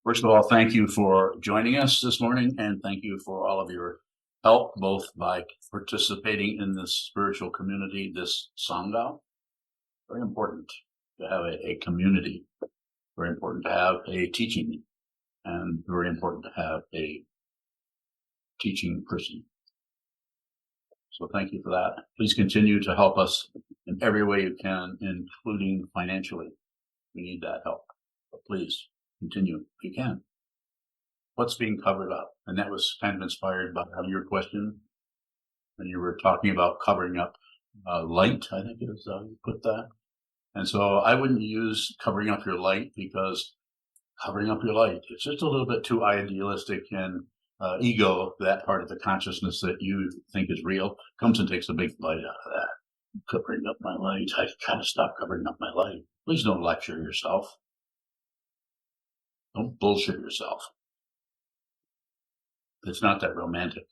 First of all, thank you for joining us this morning, and thank you for all of your help, both by participating in this spiritual community, this Sangha. Very important to have a community, very important to have a teaching, and very important to have a teaching person. So thank you for that. Please continue to help us in every way you can, including financially. We need that help, but please continue if you can. What's being covered up? And that was kind of inspired by your question when you were talking about covering up light, I think is how you put that. And so I wouldn't use covering up your light, because covering up your light, it's just a little bit too idealistic, and ego, that part of the consciousness that you think is real, comes and takes a big bite out of that. Covering up my light. I gotta stop covering up my light. Please don't lecture yourself. Don't bullshit yourself. It's not that romantic.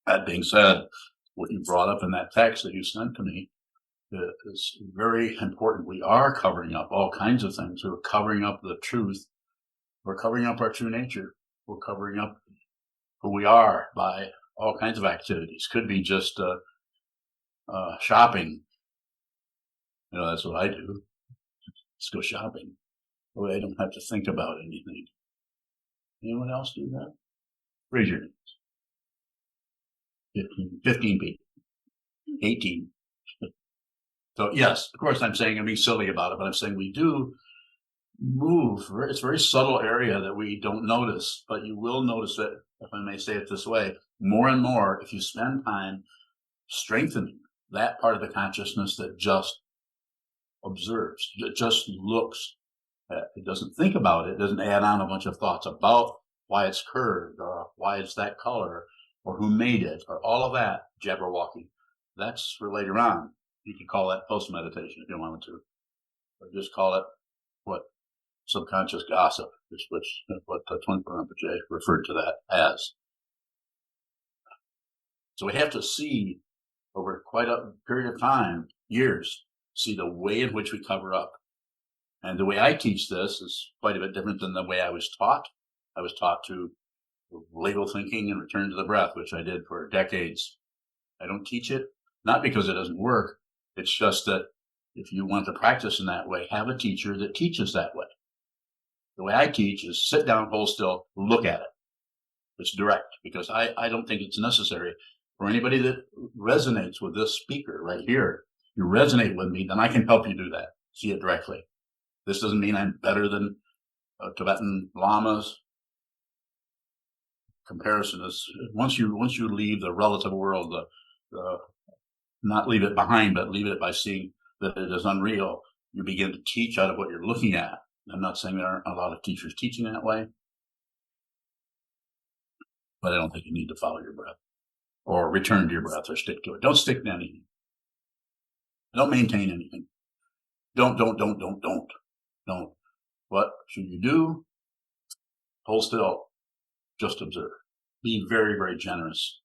That being said, what you brought up in that text that you sent to me is very important. We are covering up all kinds of things. We're covering up the truth. We're covering up our true nature. We're covering up who we are by all kinds of activities. Could be just shopping. That's what I do. Let's go shopping. That way I don't have to think about anything. Anyone else do that? Raise your hands. 15 people. 18. So yes, of course I'm saying I'm being silly about it, but I'm saying we do move. It's a very subtle area that we don't notice, but you will notice it, if I may say it this way, more and more if you spend time strengthening that part of the consciousness that just observes, that just looks. It doesn't think about it. It doesn't add on a bunch of thoughts about why it's curved, or why it's that color, or who made it, or all of that jabberwocky. That's for later on. You can call that post-meditation if you wanted to, or just call it what subconscious gossip is, what the Twin Rinpoche referred to that as. So we have to see over quite a period of time, years, see the way in which we cover up. And the way I teach this is quite a bit different than the way I was taught. I was taught to label thinking and return to the breath, which I did for decades. I don't teach it, not because it doesn't work. It's just that if you want to practice in that way, have a teacher that teaches that way. The way I teach is sit down, hold still, look at it. It's direct, because I don't think it's necessary for anybody that resonates with this speaker right here. You resonate with me, then I can help you do that. See it directly. This doesn't mean I'm better than Tibetan lamas. Comparison is once you leave the relative world, not leave it behind, but leave it by seeing that it is unreal. You begin to teach out of what you're looking at. I'm not saying there aren't a lot of teachers teaching that way, but I don't think you need to follow your breath or return to your breath or stick to it. Don't stick to anything. Don't maintain anything. Don't. What should you do? Hold still. Just observe. Be very, very generous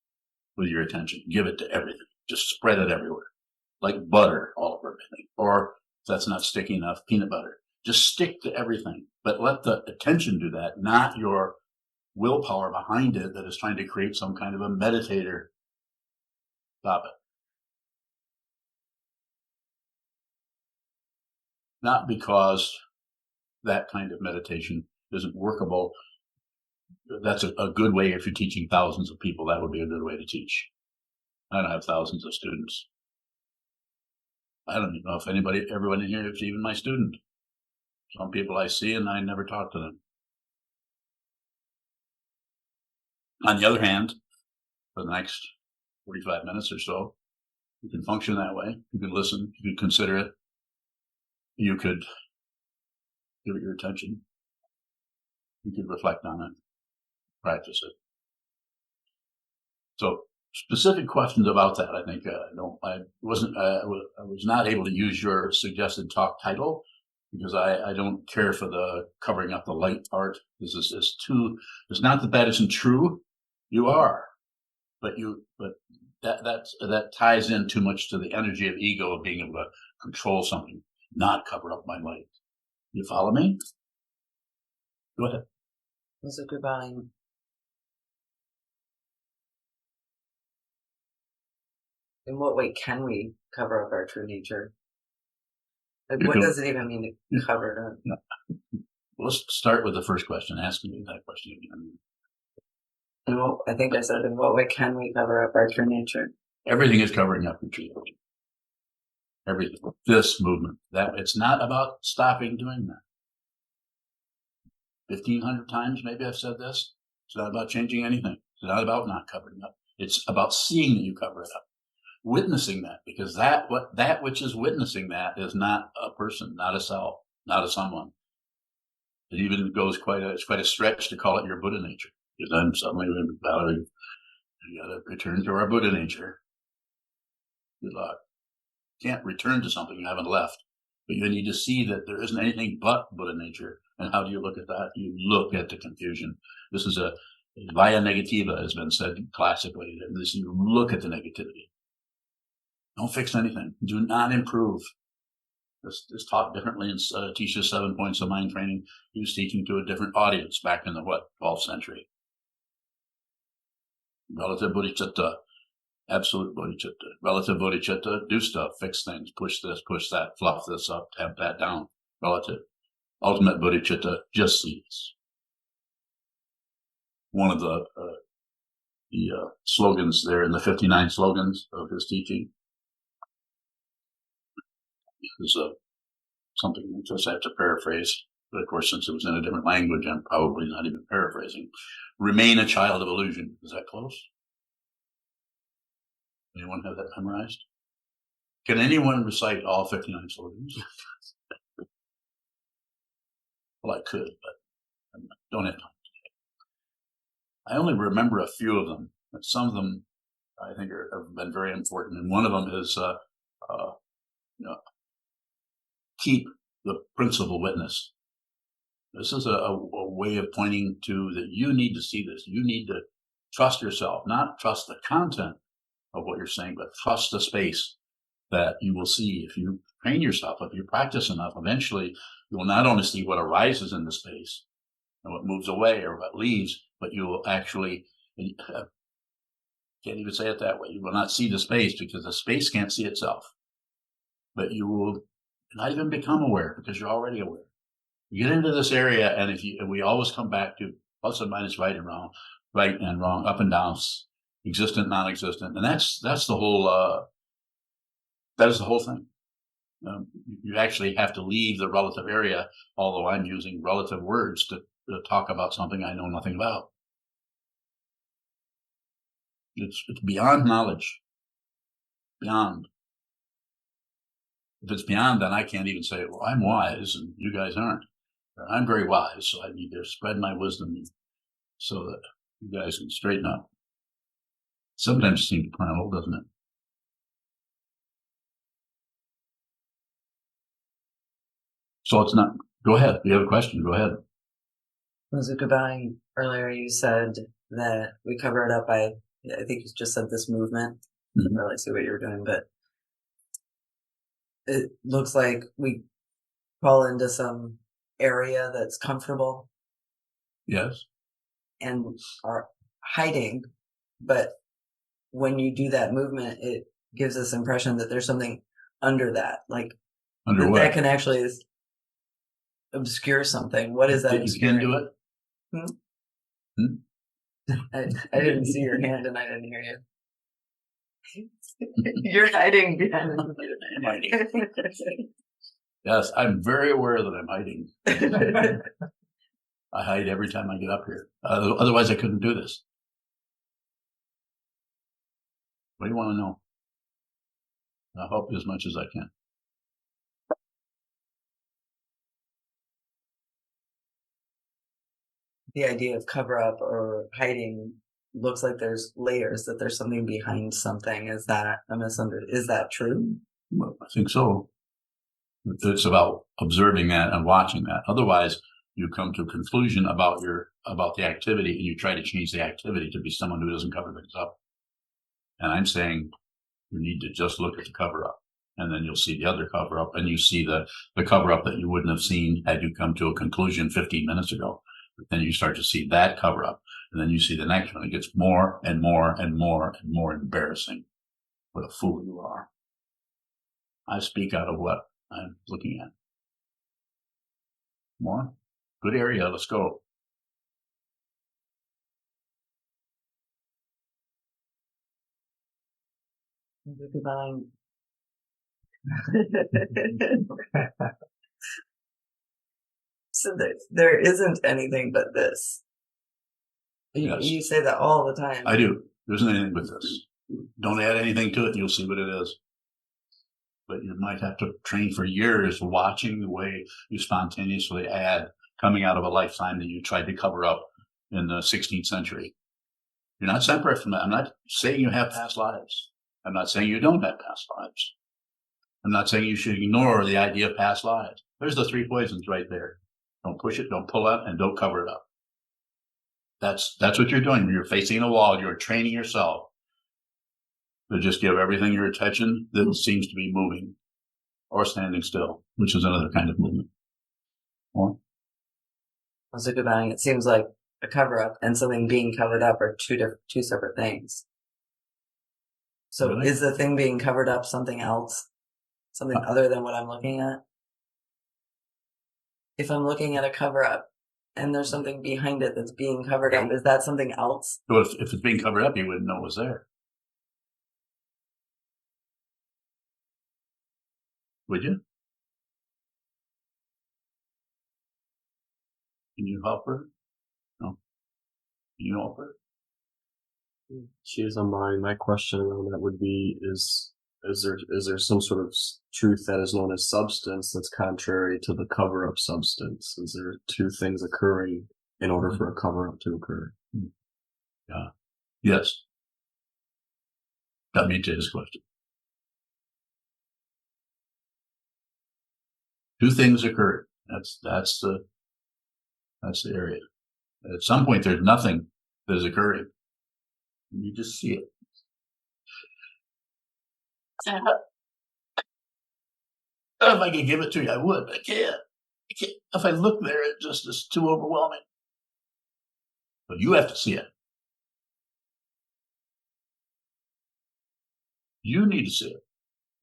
with your attention. Give it to everything. Just spread it everywhere. Like butter all over everything. Or if that's not sticky enough, peanut butter. Just stick to everything. But let the attention do that, not your willpower behind it that is trying to create some kind of a meditator. Stop it. Not because that kind of meditation isn't workable. That's a good way if you're teaching thousands of people. That would be a good way to teach. I don't have thousands of students. I don't even know if everyone in here is even my student. Some people I see and I never talk to them. On the other hand, for the next 45 minutes or so, you can function that way. You can listen. You can consider it. You could give it your attention. You could reflect on it. Practice it. So specific questions about that, I think I was not able to use your suggested talk title, because I don't care for the covering up the light part. This is too. It's not that isn't true. You are, but that ties in too much to the energy of ego of being able to control something, not cover up my light. You follow me? Go ahead. Sokuzan. In what way can we cover up our true nature? Like, what does it even mean to cover it up? No. Let's start with the first question. Ask me that question again. I think I said, in what way can we cover up our true nature? Everything is covering up your true nature. Everything. This movement. It's not about stopping doing that. 1,500 times, maybe I've said this. It's not about changing anything. It's not about not covering up. It's about seeing that you cover it up, witnessing that, because that which is witnessing that is not a person, not a self, not a someone. It even goes it's quite a stretch to call it your Buddha nature, because then suddenly we got to return to our Buddha nature. Good luck. You can't return to something you haven't left, but you need to see that there isn't anything but Buddha nature. And how do you look at that? You look at the confusion. This is via negativa has been said classically. You look at the negativity. Don't fix anything. Do not improve. This is taught differently in Tisha's 7 Points of Mind Training. He was teaching to a different audience back in the 12th century. Relative bodhicitta, absolute bodhicitta. Relative bodhicitta, do stuff, fix things, push this, push that, fluff this up, tamp that down. Relative. Ultimate bodhicitta, just sees. One of the slogans there in the 59 slogans of his teaching is something I just have to paraphrase. But of course, since it was in a different language, I'm probably not even paraphrasing. Remain a child of illusion. Is that close? Anyone have that memorized? Can anyone recite all 59 slogans? Well, I could, but I don't have time today. I only remember a few of them, but some of them I think have been very important. And one of them is, keep the principal witness. This is a way of pointing to that you need to see this. You need to trust yourself, not trust the content of what you're saying, but trust the space that you will see. If you train yourself, if you practice enough, eventually you will not only see what arises in the space and what moves away or what leaves, but you will actually, can't even say it that way. You will not see the space because the space can't see itself, but you will not even become aware because you're already aware. You get into this area, and we always come back to plus and minus, right and wrong, up and down, existent, non-existent, and that's the whole. That is the whole thing. You actually have to leave the relative area, although I'm using relative words to talk about something I know nothing about. It's beyond knowledge. Beyond. If it's beyond, then I can't even say, well, I'm wise and you guys aren't. I'm very wise, so I need to spread my wisdom so that you guys can straighten up. Sometimes it seems primal, doesn't it? So it's not. Go ahead. You have a question. Go ahead. Sokuzan, earlier you said that we cover it up by, I think you just said this movement. I didn't really see what you were doing, but it looks like we fall into some area that's comfortable. Yes. And are hiding, but when you do that movement, it gives us impression that there's something under that, like under what? That can actually obscure something. What is that? You can do it. I didn't see your hand and I didn't hear you. You're hiding behind. I'm hiding. Yes, I'm very aware that I'm hiding. I hide every time I get up here. Otherwise, I couldn't do this. What do you want to know? I'll help you as much as I can. The idea of cover up or hiding looks like there's layers, that there's something behind something. Is that a misunderstanding? Is that true? Well, I think so. It's about observing that and watching that. Otherwise, you come to a conclusion about the activity, and you try to change the activity to be someone who doesn't cover things up. And I'm saying you need to just look at the cover up, and then you'll see the other cover up, and you see the cover up that you wouldn't have seen had you come to a conclusion 15 minutes ago. But then you start to see that cover up, and then you see the next one. It gets more and more and more and more embarrassing. What a fool you are. I speak out of what I'm looking at. More? Good area. Let's go. So there isn't anything but this. Yes. You say that all the time. I do. There isn't anything but this. Don't add anything to it, and you'll see what it is. But you might have to train for years watching the way you spontaneously add, coming out of a lifetime that you tried to cover up in the 16th century. You're not separate from that. I'm not saying you have past lives. I'm not saying you don't have past lives. I'm not saying you should ignore the idea of past lives. There's the three poisons right there. Don't push it, don't pull it, and don't cover it up. That's what you're doing. You're facing a wall. You're training yourself to just give everything your attention that seems to be moving or standing still, which is another kind of movement. Or? It seems like a cover-up and something being covered up are two separate things. So really? Is the thing being covered up something else? Something other than what I'm looking at? If I'm looking at a cover-up and there's something behind it that's being covered up, is that something else? Well, if it's being covered up, you wouldn't know it was there. Would you? Can you help her? No. Can you help her? She is on mine. My question around that would be: is there some sort of truth that is known as substance that's contrary to the cover-up substance? Is there two things occurring in order for a cover-up to occur? Yeah. Yes. Got me to his question. Two things occurred. That's the area. At some point, there's nothing that is occurring. You just see it. If I could give it to you, I would. I can't. If I look there, it just is too overwhelming. But you have to see it. You need to see it.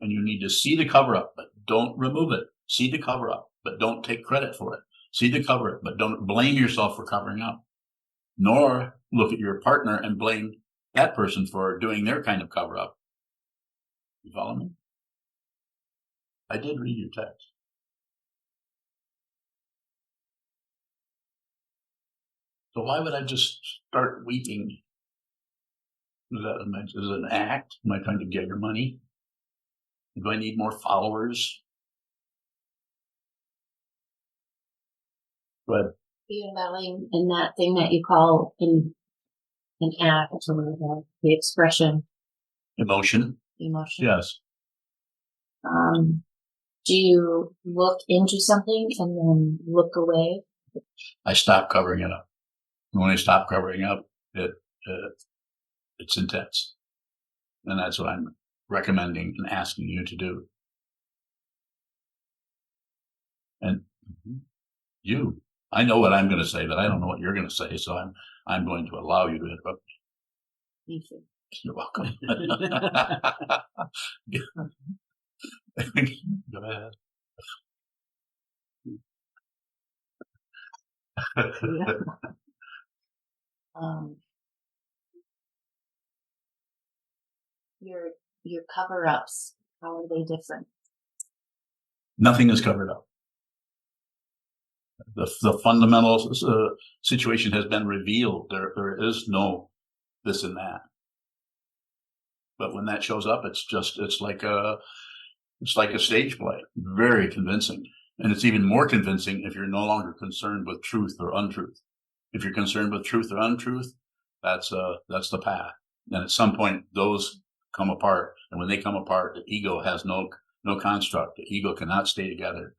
And you need to see the cover up, but don't remove it. See the cover up, but don't take credit for it. See the cover up, but don't blame yourself for covering up. Nor look at your partner and blame that person for doing their kind of cover up. You follow me? I did read your text. So why would I just start weeping? Is it an act? Am I trying to get your money? Do I need more followers? But Being valuing in that thing that you call an act or the expression. emotion. Yes. Do you look into something and then look away? I stop covering it up. When I stop covering up, it's intense. And that's what I'm recommending and asking you to do. And I know what I'm going to say, but I don't know what you're going to say. So I'm going to allow you to interrupt me. Thank you. You're welcome. Go ahead. Your cover-ups, how are they different? Nothing is covered up. The fundamental situation has been revealed. There is no this and that. But when that shows up, it's like a stage play. Very convincing. And it's even more convincing if you're no longer concerned with truth or untruth. If you're concerned with truth or untruth, that's the path. And at some point, those come apart. And when they come apart, the ego has no construct. The ego cannot stay together.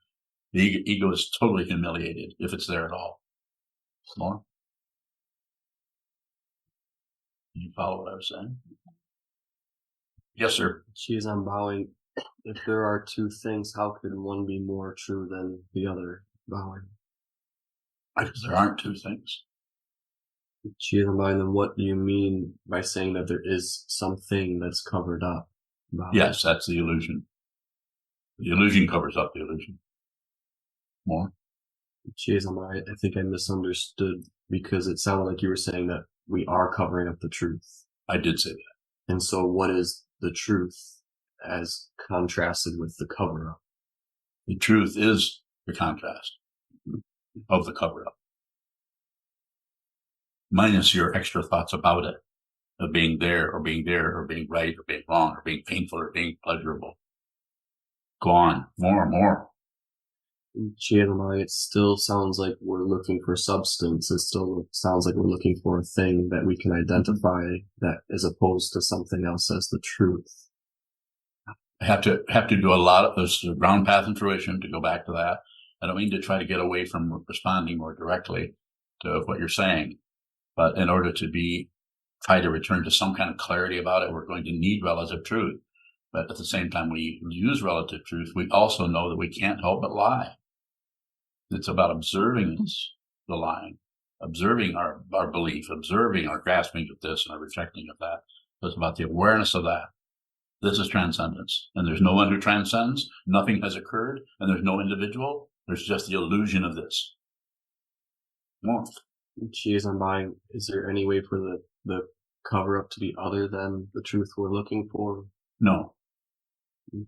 The ego is totally humiliated if it's there at all. More? Can you follow what I was saying? Yes, sir. She's unbowing. If there are two things, how could one be more true than the other? Bowing. Because there aren't two things. She has a mind, then what do you mean by saying that there is something that's covered up? Yes, that's the illusion. The illusion covers up the illusion. More? She has a mind. I think I misunderstood because it sounded like you were saying that we are covering up the truth. I did say that. And so what is the truth as contrasted with the cover up? The truth is the contrast of the cover up. Minus your extra thoughts about it, of being there, or being right, or being wrong, or being painful, or being pleasurable. Go on, more. She has a mind. It still sounds like we're looking for substance. It still sounds like we're looking for a thing that we can identify, that as opposed to something else as the truth. I have to do a lot of this ground path intuition to go back to that. I don't mean to try to get away from responding more directly to what you're saying, but in order to try to return to some kind of clarity about it, we're going to need relative truth. But at the same time we use relative truth, we also know that we can't help but lie. It's about observing the lying, observing our belief, observing our grasping of this and our rejecting of that. It's about the awareness of that. This is transcendence. And there's no one who transcends. Nothing has occurred. And there's no individual. There's just the illusion of this. More. She is on mind. Is there any way for the cover up to be other than the truth we're looking for? No.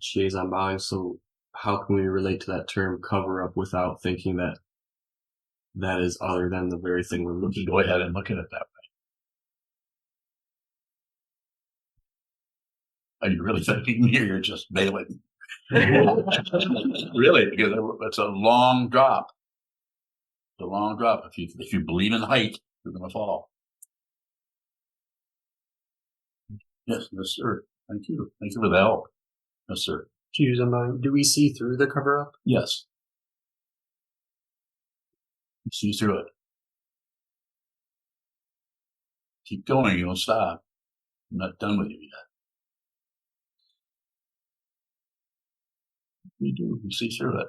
She is on mind. So how can we relate to that term cover up without thinking that that is other than the very thing we're looking for? Go ahead and look at it that way. Are you really thinking me, or you're just bailing? Really, because it's a long drop. It's a long drop. If you believe in height, you're going to fall. Yes, sir. Thank you. Thank you for the help. Yes, sir. Choose a mind. Do we see through the cover up? Yes. You see through it. Keep going. You won't stop. I'm not done with you yet. We do. We see through it.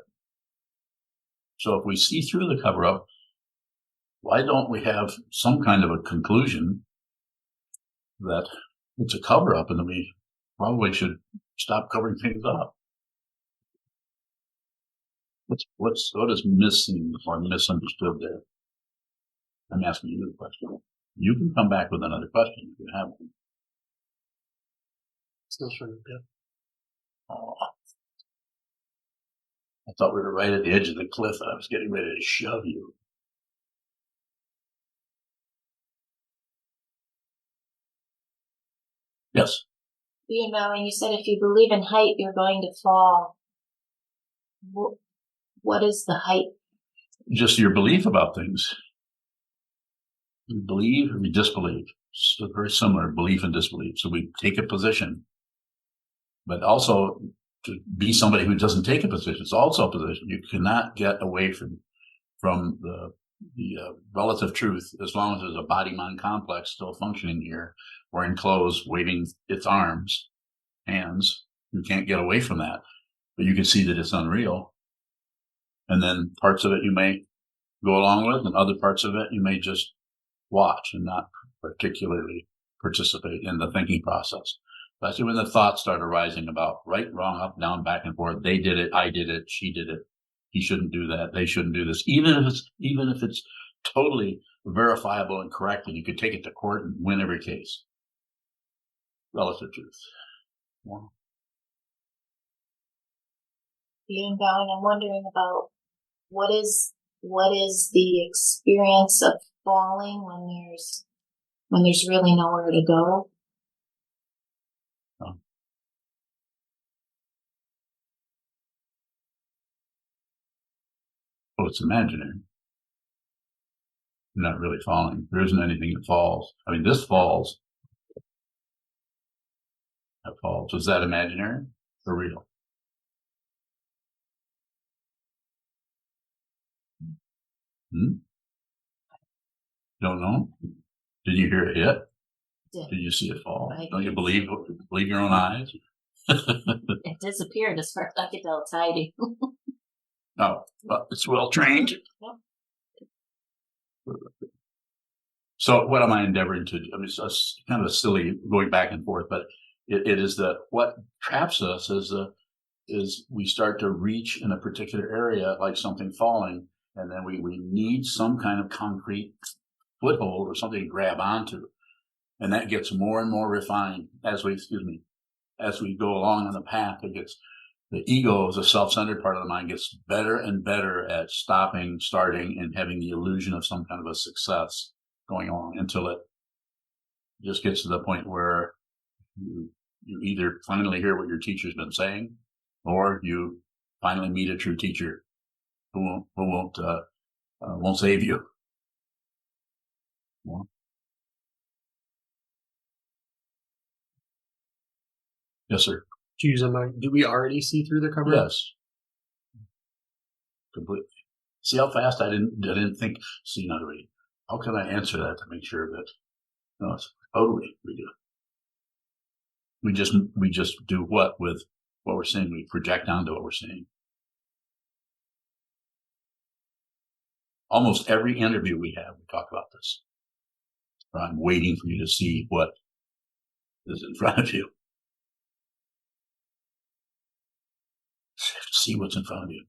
So if we see through the cover up, why don't we have some kind of a conclusion that it's a cover up, and then we probably should stop covering things up? What is missing or misunderstood there? I'm asking you the question. You can come back with another question if you have one. Still sure. Yeah. Oh. I thought we were right at the edge of the cliff, and I was getting ready to shove you. Yes. You know, and you said if you believe in height, you're going to fall. What is the height? Just your belief about things. You believe or you disbelieve. So very similar, belief and disbelief. So we take a position, but also to be somebody who doesn't take a position. It's also a position. You cannot get away from the relative truth as long as there's a body-mind complex still functioning here, wearing clothes, waving its hands. You can't get away from that, but you can see that it's unreal. And then parts of it you may go along with, and other parts of it you may just watch and not particularly participate in the thinking process. Especially when the thoughts start arising about right, wrong, up, down, back and forth. They did it, I did it, she did it. He shouldn't do that. They shouldn't do this. Even if it's totally verifiable and correct, and you could take it to court and win every case. Relative truth. Wow. Being going, I'm wondering about what is the experience of falling when there's really nowhere to go? Well, it's imaginary. You're not really falling. There isn't anything that falls. I mean, this falls. That falls. Is that imaginary or real? Don't know. Did you hear it hit? Did you see it fall? Don't you believe your own eyes? It disappeared as far as I could tell. It's hiding. No, but it's well trained. Yep. So what am I endeavoring to do? I mean, it's kind of a silly going back and forth, but it is that what traps us is we start to reach in a particular area, like something falling, and then we need some kind of concrete foothold or something to grab onto. And that gets more and more refined as we go along on the path. The ego, the self-centered part of the mind, gets better and better at stopping, starting, and having the illusion of some kind of a success going on until it just gets to the point where you either finally hear what your teacher's been saying, or you finally meet a true teacher who won't save you. Well, yes, sir. Choose a mind. Do we already see through the cover up? Yes. Completely. See how fast I didn't think. See, now how can I answer that to make sure that no, it's totally we do. We just do what with what we're seeing. We project onto what we're seeing. Almost every interview we have, we talk about this. I'm waiting for you to see what is in front of you. See what's in front of you.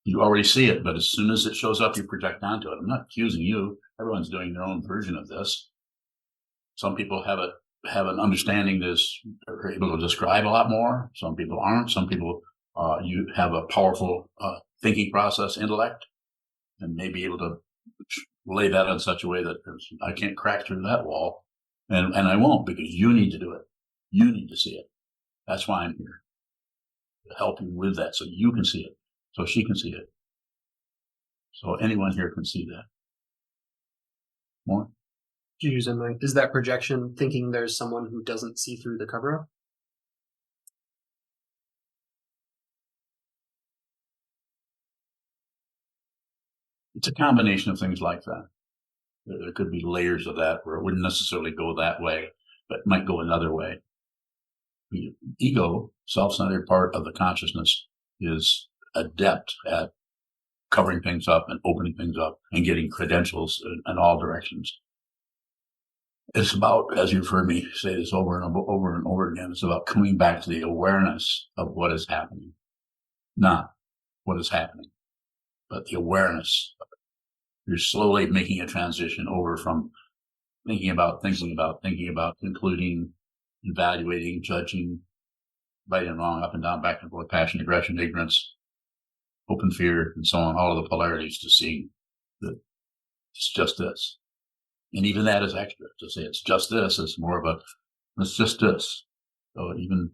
You already see it, but as soon as it shows up, you project onto it. I'm not accusing you. Everyone's doing their own version of this. Some people have an understanding that are able to describe a lot more. Some people aren't. Some people you have a powerful thinking process, intellect, and may be able to lay that in such a way that I can't crack through that wall, and I won't, because you need to do it. You need to see it. That's why I'm here, to help you with that, so you can see it, so she can see it, so anyone here can see that. More? Choose a mind. Is that projection thinking there's someone who doesn't see through the cover up? It's a combination of things like that. There could be layers of that where it wouldn't necessarily go that way, but it might go another way. The ego, self-centered part of the consciousness, is adept at covering things up and opening things up and getting credentials in all directions. It's about, as you've heard me say this over and over again, it's about coming back to the awareness of what is happening. Not what is happening, but the awareness. You're slowly making a transition over from thinking about, concluding, evaluating, judging, right and wrong, up and down, back and forth, passion, aggression, ignorance, open fear, and so on, all of the polarities, to seeing that it's just this. And even that is extra. To say it's just this is more of it's just this. So even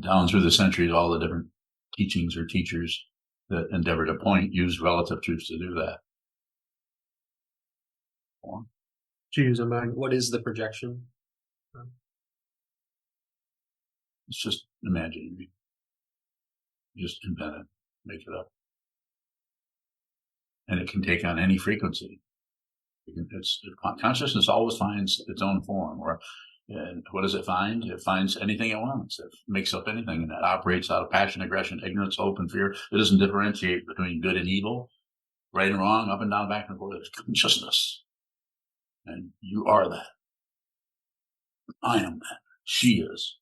down through the centuries, all the different teachings or teachers that endeavor to point use relative truths to do that. Choose a mind. What is the projection? It's just imaginary. Just invent it, make it up. And it can take on any frequency. Consciousness always finds its own form. And what does it find? It finds anything it wants. It makes up anything, and that operates out of passion, aggression, ignorance, hope, and fear. It doesn't differentiate between good and evil, right and wrong, up and down, back and forth. It's consciousness. And you are that. I am that. She is.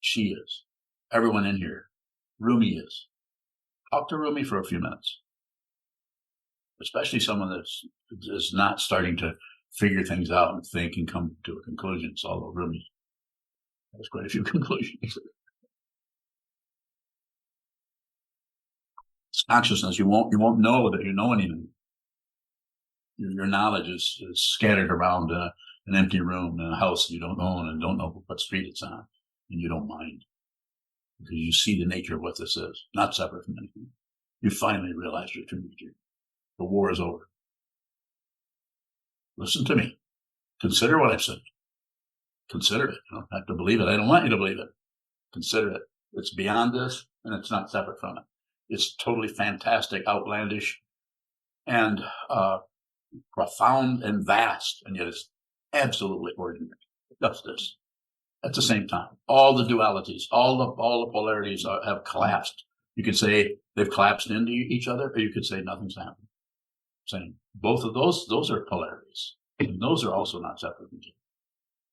She is. Everyone in here. Rumi is. Talk to Rumi for a few minutes. Especially someone that is not starting to figure things out and think and come to a conclusion. Although Rumi has quite a few conclusions. It's consciousness. You won't know that you know anything. Your knowledge is scattered around an empty room in a house you don't own and don't know what street it's on, and you don't mind because you see the nature of what this is, not separate from anything. You finally realize your true nature. The war is over. Listen to me. Consider what I've said. Consider it. You don't have to believe it. I don't want you to believe it. Consider it. It's beyond this, and it's not separate from it. It's totally fantastic, outlandish, and profound and vast, and yet it's absolutely ordinary. Justice. At the same time, all the dualities, all the polarities have collapsed. You could say they've collapsed into each other, or you could say nothing's happened. Same. Both of those are polarities. And those are also not separate from each other.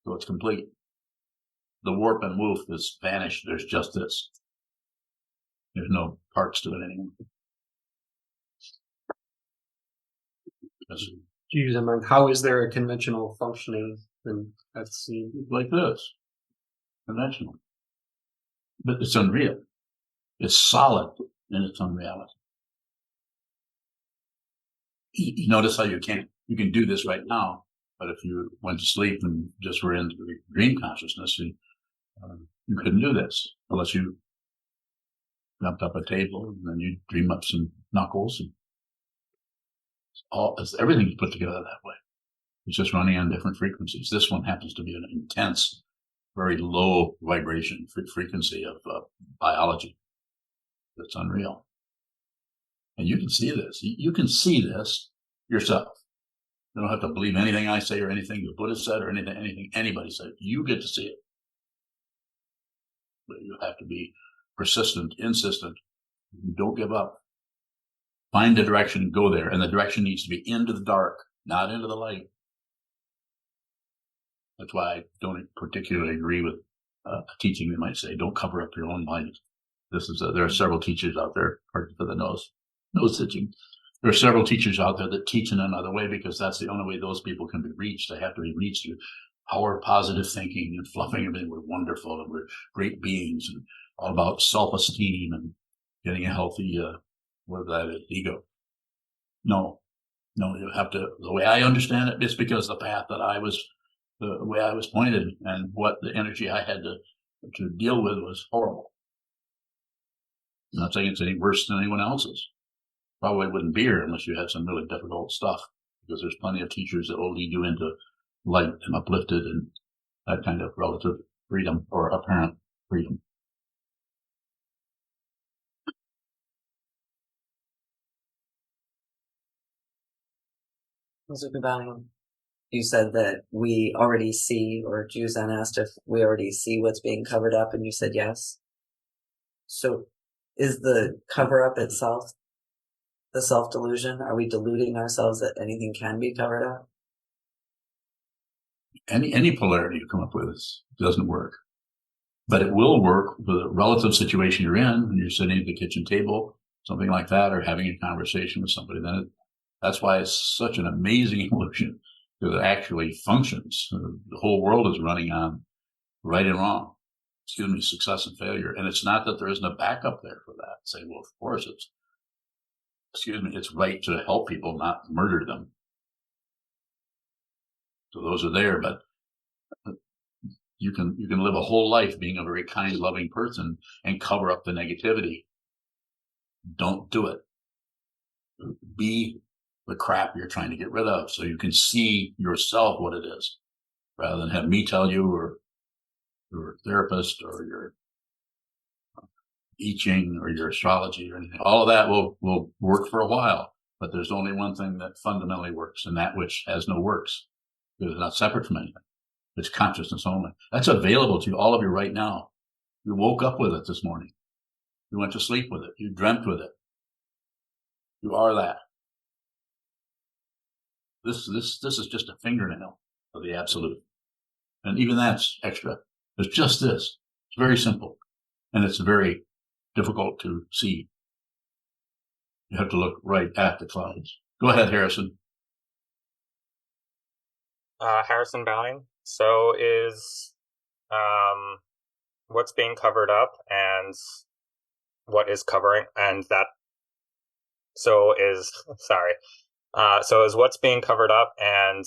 So it's complete. The warp and woof is vanished. There's just this. There's no parts to it anymore. Use in mind, how is there a conventional functioning? And that's Like this. Conventional. But it's unreal. It's solid in its unreality. You notice how you can do this right now, but if you went to sleep and just were in dream consciousness, you couldn't do this unless you jumped up a table and then you dream up some knuckles, and everything's put together that way. It's just running on different frequencies. This one happens to be an intense, very low vibration frequency of biology. That's unreal. And you can see this. You can see this yourself. You don't have to believe anything I say or anything the Buddha said or anything anybody said. You get to see it. But you have to be persistent, insistent. Don't give up. Find the direction and go there. And the direction needs to be into the dark, not into the light. That's why I don't particularly agree with a teaching that might say, don't cover up your own light. There are several teachers out there, pardon for the nose stitching. There are several teachers out there that teach in another way because that's the only way those people can be reached. They have to be reached through power of positive thinking and fluffing everything. We're wonderful and we're great beings and all about self-esteem and getting a healthy, whatever that is, ego. No, you have to, the way I understand it, it's because the path that the way I was pointed and what the energy I had to deal with was horrible. I'm not saying it's any worse than anyone else's. Probably wouldn't be here unless you had some really difficult stuff, because there's plenty of teachers that will lead you into light and uplifted and that kind of relative freedom or apparent freedom. Sokuzan, you said that we already see, or Juzan asked if we already see what's being covered up, and you said yes. So is the cover up itself the self-delusion? Are we deluding ourselves that anything can be covered up? Any polarity you come up with doesn't work. But it will work with the relative situation you're in when you're sitting at the kitchen table, something like that, or having a conversation with somebody. That's why it's such an amazing illusion, because it actually functions. The whole world is running on right and wrong. Success and failure. And it's not that there isn't a backup there for that. Say, well, of course it's right to help people, not murder them. So those are there, but you can live a whole life being a very kind, loving person and cover up the negativity. Don't do it. Be the crap you're trying to get rid of so you can see yourself what it is, rather than have me tell you, or your therapist, or your I Ching, or your astrology, or anything. All of that will work for a while, but there's only one thing that fundamentally works, and that which has no works, because it's not separate from anything. It's consciousness only. That's available to all of you right now. You woke up with it this morning. You went to sleep with it. You dreamt with it. You are that. This is just a fingernail of the absolute. And even that's extra. It's just this. It's very simple. And it's very difficult to see. You have to look right at the clouds. Go ahead, Harrison. Harrison Bowing. So is what's being covered up and what is covering, and that so is what's being covered up and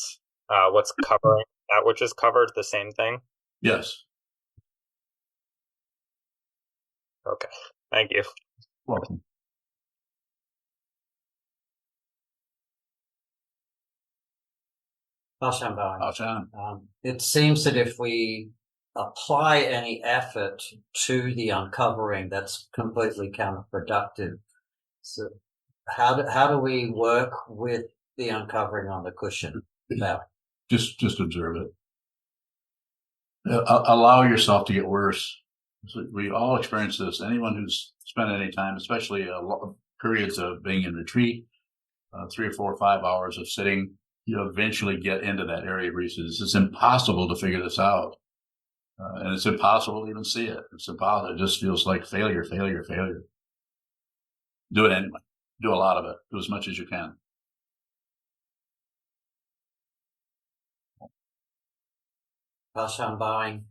what's covering that which is covered the same thing? Yes. Okay. Thank you. Welcome. It seems that if we apply any effort to the uncovering, that's completely counterproductive. So how do we work with the uncovering on the cushion? Just observe it. Allow yourself to get worse. So we all experience this. Anyone who's spent any time, especially periods of being in retreat, 3 or 4 or 5 hours of sitting, you eventually get into that area where you say, it's impossible to figure this out. And it's impossible to even see it. It's impossible. It just feels like failure. Do it anyway. Do a lot of it. Do as much as you can. Pashan bowing.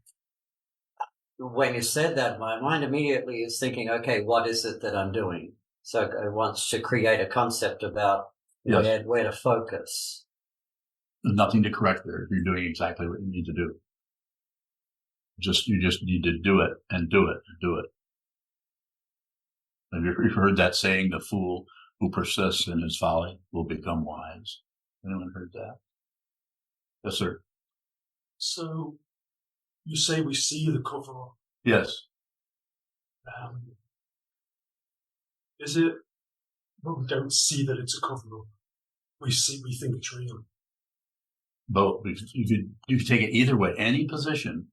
When you said that, my mind immediately is thinking, okay, what is it that I'm doing? So it wants to create a concept about where to focus. Nothing to correct there. You're doing exactly what you need to do. You just need to do it and do it and do it. Have you heard that saying, the fool who persists in his folly will become wise? Anyone heard that? Yes, sir. So you say we see the cover up. Yes. Is it, but we don't see that it's a cover up? We think it's real. Both. You could take it either way. Any position,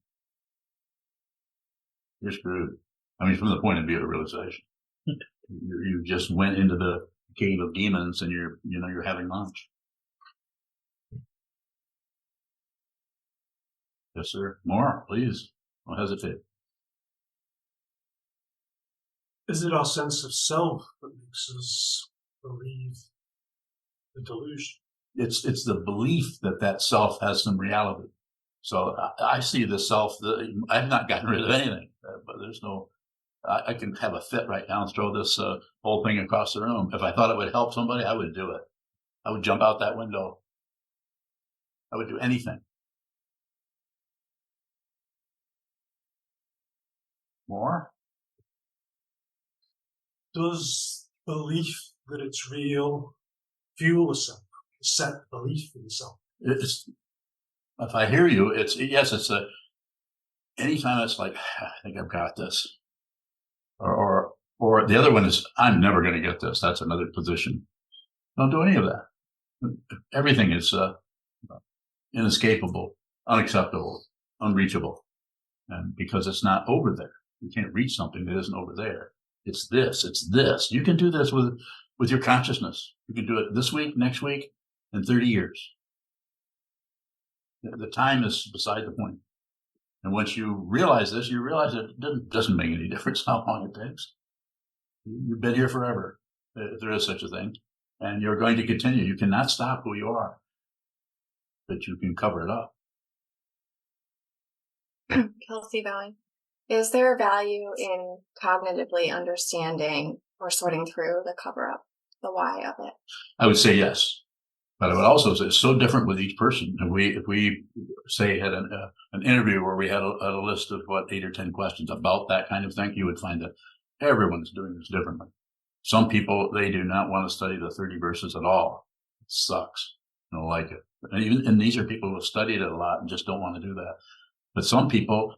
you're screwed. I mean, from the point of view of realization, you just went into the cave of demons, and you're having lunch. Yes, sir. More, please. Don't hesitate. Is it our sense of self that makes us believe the delusion? It's the belief that self has some reality. So I see the self. I've not gotten rid of anything, but there's no. I can have a fit right now and throw this whole thing across the room. If I thought it would help somebody, I would do it. I would jump out that window. I would do anything. More? Does belief that it's real fuel the self? Set belief in the self? If I hear you, it's anytime it's like, I think I've got this. Or the other one is, I'm never going to get this. That's another position. Don't do any of that. Everything is inescapable, unacceptable, unreachable. And because it's not over there. You can't reach something that isn't over there. It's this. You can do this with your consciousness. You can do it this week, next week, in 30 years. The time is beside the point. And once you realize this, you realize it doesn't make any difference how long it takes. You've been here forever, if there is such a thing. And you're going to continue. You cannot stop who you are, but you can cover it up. Kelsey Valley. Is there value in cognitively understanding or sorting through the cover up, the why of it? I would say yes. But I would also say it's so different with each person. If we say had an interview where we had a list of 8 or 10 questions about that kind of thing, you would find that everyone's doing this differently. Some people, they do not want to study the 30 verses at all. It sucks. They don't like it. And these are people who have studied it a lot and just don't want to do that. But some people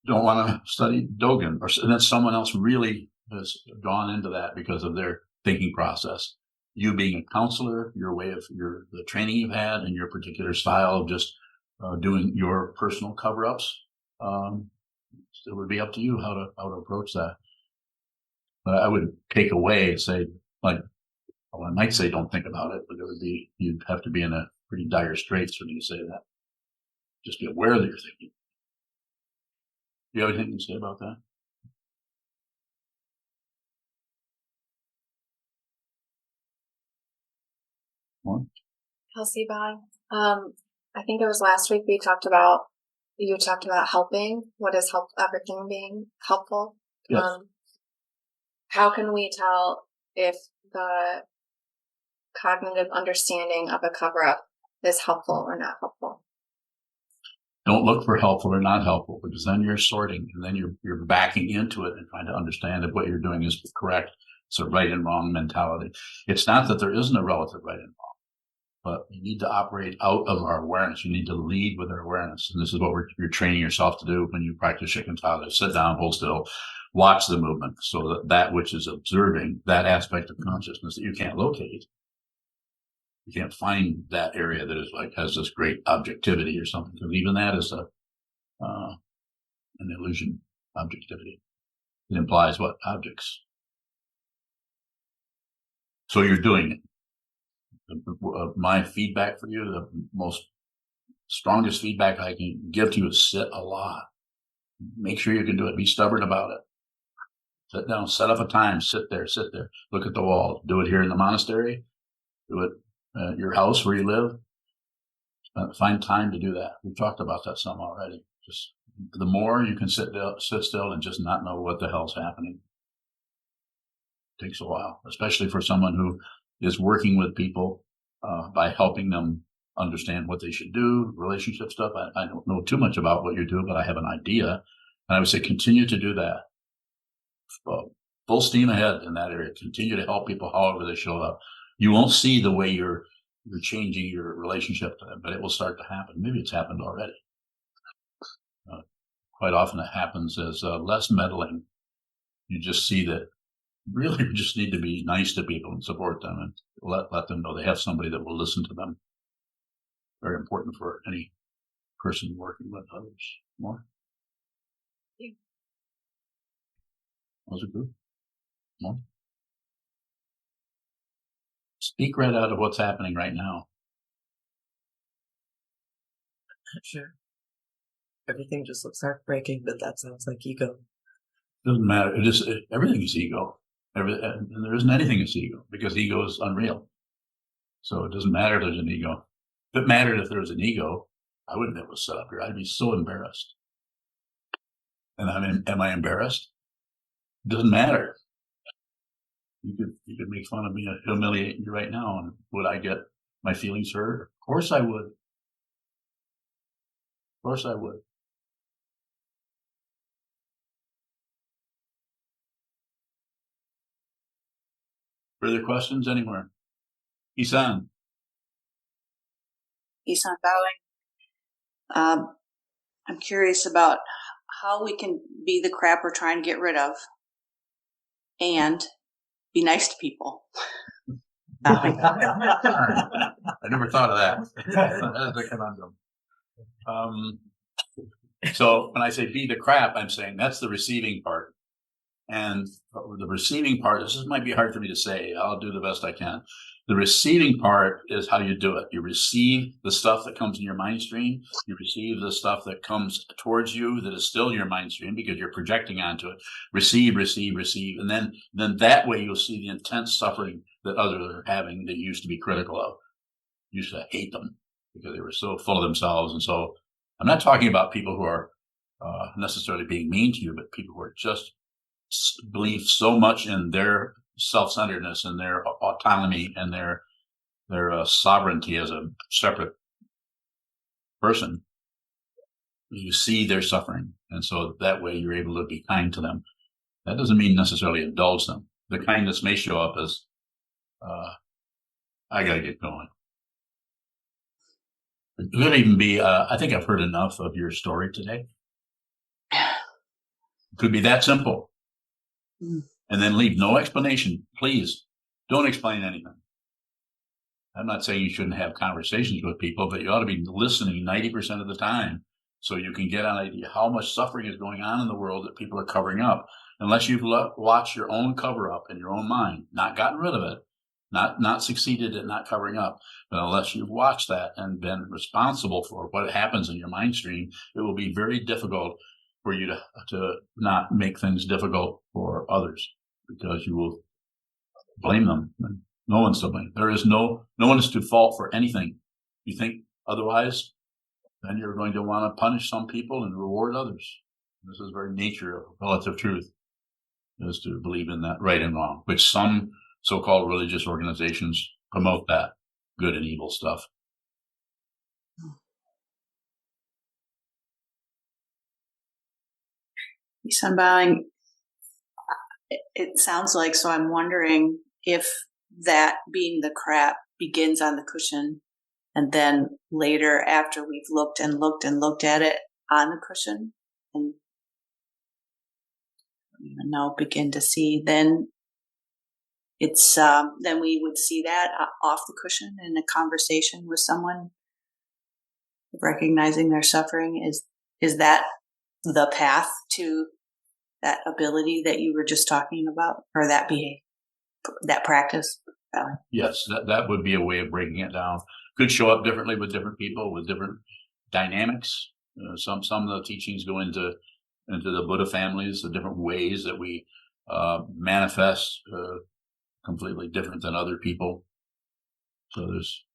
don't want to study Dogen, and then someone else really has gone into that because of their thinking process. You being a counselor, your way of the training you've had and your particular style of just doing your personal cover-ups, it would be up to you how to approach that. But I would take away and say, I might say don't think about it, but you'd have to be in a pretty dire straits for me to say that. Just be aware that you're thinking. Do you have anything to say about that? What? Kelsey Valley. I think it was last week you talked about helping. What is everything being helpful? Yes. How can we tell if the cognitive understanding of a cover-up is helpful or not helpful? Don't look for helpful or not helpful, because then you're sorting and then you're backing into it and trying to understand if what you're doing is correct. It's a right and wrong mentality. It's not that there isn't a relative right and wrong, but you need to operate out of our awareness. You need to lead with our awareness. And this is what you're training yourself to do when you practice Shikantaza. Sit down, hold still, watch the movement, so that which is observing, that aspect of consciousness that you can't locate. You can't find that area that is has this great objectivity or something, because even that is an illusion. objectivity. It implies what? Objects. So you're doing it. My feedback for you, the most strongest feedback I can give to you is sit a lot. Make sure you can do it. Be stubborn about it. Sit down, set up a time, sit there, look at the wall. Do it here in the monastery. Do it at your house where you live. Find time to do that. We've talked about that some already. Just the more you can sit still and just not know what the hell's happening. It takes a while, especially for someone who is working with people by helping them understand what they should do, relationship stuff. I don't know too much about what you do, but I have an idea. And I would say continue to do that. Full steam ahead in that area. Continue to help people however they show up. You won't see the way you're changing your relationship to them, but it will start to happen. Maybe it's happened already. Quite often it happens as less meddling. You just see that really you just need to be nice to people and support them and let them know they have somebody that will listen to them. Very important for any person working with others. More? Yeah. Those are good. More? Speak right out of what's happening right now. Sure. Everything just looks heartbreaking, but that sounds like ego. Doesn't matter. Everything is ego. And there isn't anything is ego because ego is unreal. So it doesn't matter if there's an ego. If it mattered if there was an ego, I wouldn't be able to sit up here. I'd be so embarrassed. And am I embarrassed? It doesn't matter. You could make fun of me and humiliate me right now, and would I get my feelings hurt? Of course I would. Of course I would. Further questions anywhere? Isan. Isan bowing. I'm curious about how we can be the crap we're trying to get rid of and be nice to people. I never thought of that. That's a conundrum. So when I say be the crap, I'm saying that's the receiving part. And the receiving part, this might be hard for me to say. I'll do the best I can. The receiving part is how you do it. You receive the stuff that comes in your mind stream. You receive the stuff that comes towards you that is still your mind stream because you're projecting onto it. Receive, receive, receive. And then that way you'll see the intense suffering that others are having that you used to be critical of. You used to hate them because they were so full of themselves. And so I'm not talking about people who are necessarily being mean to you, but people who are just believe so much in their self-centeredness and their autonomy and their sovereignty as a separate person. You see their suffering, and so that way you're able to be kind to them. That doesn't mean necessarily indulge them. The kindness may show up as, I got to get going. It could even be, I think I've heard enough of your story today. It could be that simple. And then leave no explanation. Please don't explain anything. I'm not saying you shouldn't have conversations with people, but you ought to be listening 90% of the time so you can get an idea how much suffering is going on in the world that people are covering up. Unless you've watched your own cover up in your own mind, not gotten rid of it, not succeeded at not covering up, but unless you've watched that and been responsible for what happens in your mind stream, it will be very difficult for you to not make things difficult for others because you will blame them. No one's to blame. There is no one is to fault for anything. You think otherwise, then you're going to want to punish some people and reward others. This is the very nature of relative truth, is to believe in that right and wrong, which some so-called religious organizations promote that good and evil stuff. Isan bowing. It sounds like, so I'm wondering if that being the crap begins on the cushion and then later after we've looked and looked and looked at it on the cushion and now begin to see, then it's then we would see that off the cushion in a conversation with someone, recognizing their suffering. Is that the path to that ability that you were just talking about, or that practice? Yes, that would be a way of breaking it down. Could show up differently with different people with different dynamics. Some of the teachings go into the Buddha families, the different ways that we manifest, completely different than other people. So there's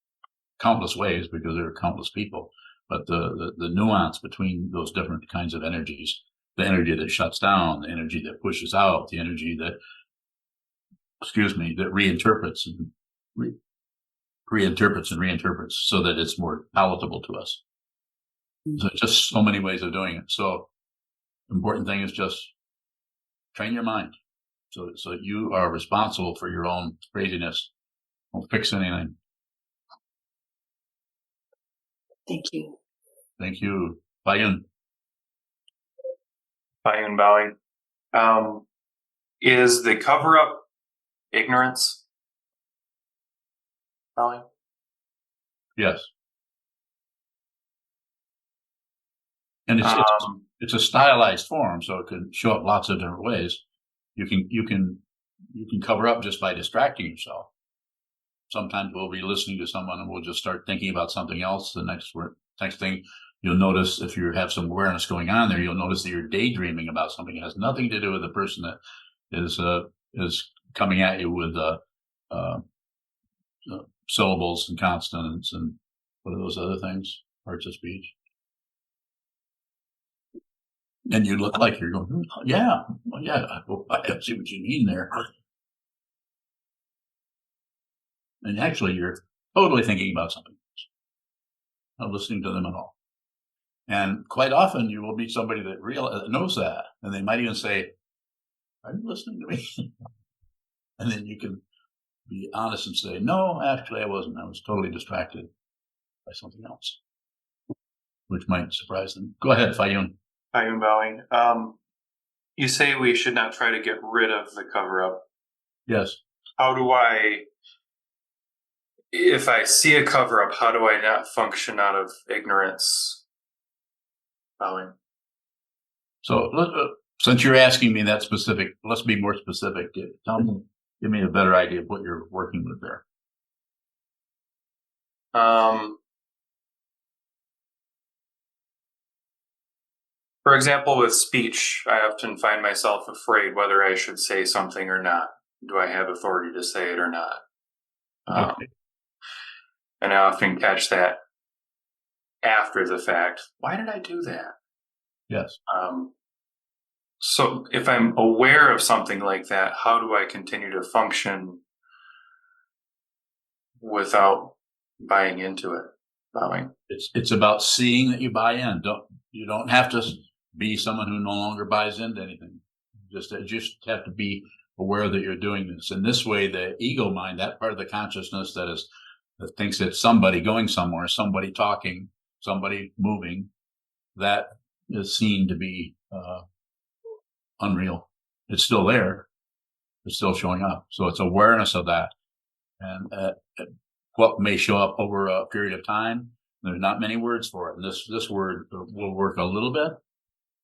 countless ways because there are countless people, but the nuance between those different kinds of energies, the energy that shuts down, the energy that pushes out, the energy that reinterprets and reinterprets so that it's more palatable to us. So just so many ways of doing it. So important thing is just train your mind. So you are responsible for your own craziness. Don't fix anything. Thank you. Thank you. Bayun. Bayun bowing. Is the cover up ignorance? Bowing? Yes. And it's a stylized form, so it can show up lots of different ways. You can cover up just by distracting yourself. Sometimes we'll be listening to someone and we'll just start thinking about something else. The next thing you'll notice, if you have some awareness going on there, you'll notice that you're daydreaming about something that has nothing to do with the person that is coming at you with syllables and consonants and what are those other things? Parts of speech. And you look like you're going, yeah, I see what you mean there. And actually, you're totally thinking about something else, not listening to them at all. And quite often, you will meet somebody that knows that, and they might even say, "Are you listening to me?" And then you can be honest and say, "No, actually, I wasn't. I was totally distracted by something else," which might surprise them. Go ahead, Fayun. Bayun bowing. You say we should not try to get rid of the cover up. Yes. How do if I see a cover up, how do I not function out of ignorance? Bowing. So since you're asking me that specific, let's be more specific. Give me a better idea of what you're working with there. For example, with speech, I often find myself afraid whether I should say something or not. Do I have authority to say it or not? Okay. And I often catch that after the fact. Why did I do that? Yes. So if I'm aware of something like that, how do I continue to function without buying into it? Bowing. It's about seeing that you buy in. You don't have to be someone who no longer buys into anything. Just have to be aware that you're doing this. In this way, the ego mind, that part of the consciousness that thinks it's somebody going somewhere, somebody talking, somebody moving, that is seen to be unreal. It's still there. It's still showing up. So it's awareness of that. And what may show up over a period of time, there's not many words for it. And this word will work a little bit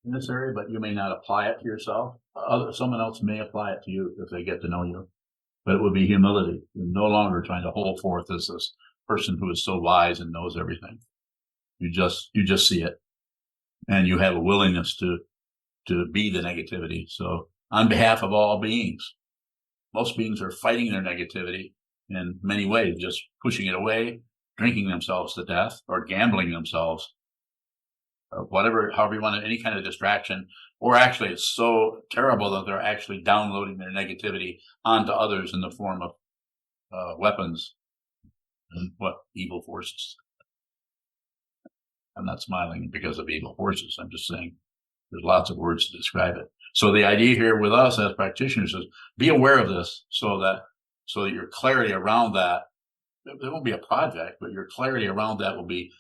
in this area, but you may not apply it to yourself. Someone else may apply it to you if they get to know you. But it would be humility. You're no longer trying to hold forth as this person who is so wise and knows everything. You just see it. And you have a willingness to be the negativity. So on behalf of all beings, most beings are fighting their negativity in many ways, just pushing it away, drinking themselves to death, or gambling themselves, or however you want it, any kind of distraction. Or actually, it's so terrible that they're actually downloading their negativity onto others in the form of weapons and evil forces. I'm not smiling because of evil forces. I'm just saying there's lots of words to describe it. So the idea here with us as practitioners is be aware of this so that your clarity around that, there won't be a project, but your clarity around that will be,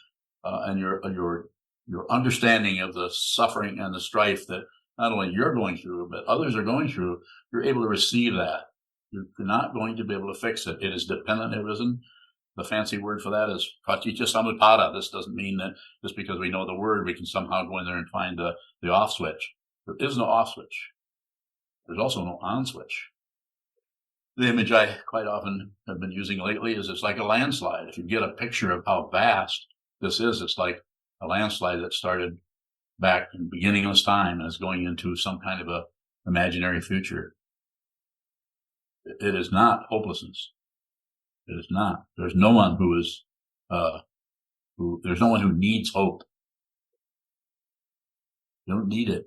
and your understanding of the suffering and the strife that not only you're going through, but others are going through, you're able to receive that. You're not going to be able to fix it. It is dependent. It isn't. The fancy word for that is praticca samutpada. This doesn't mean that just because we know the word, we can somehow go in there and find the off switch. There is no off switch. There's also no on switch. The image I quite often have been using lately is it's like a landslide. If you get a picture of how vast this is, it's like a landslide that started back in beginningless time and is going into some kind of a imaginary future. It is not hopelessness. It is not. There's no one who is, there's no one who needs hope. You don't need it.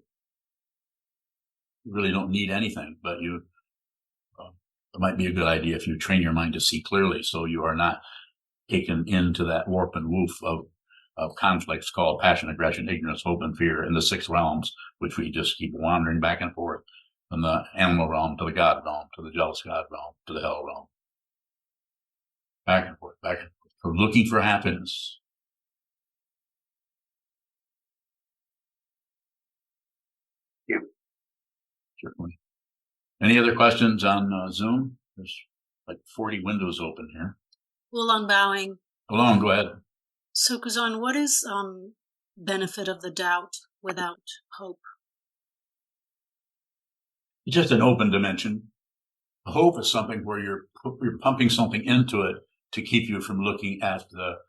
You really don't need anything, but it might be a good idea if you train your mind to see clearly so you are not taken into that warp and woof of conflicts called passion, aggression, ignorance, hope, and fear in the 6 realms, which we just keep wandering back and forth from the animal realm to the God realm, to the jealous God realm, to the hell realm. Back and forth, from looking for happiness. Thank you. Certainly. Any other questions on Zoom? There's like 40 windows open here. Well, I'm bowing. Hold on, go ahead. Sokuzan, what is benefit of the doubt without hope? It's just an open dimension. Hope is something where you're pumping something into it to keep you from looking at the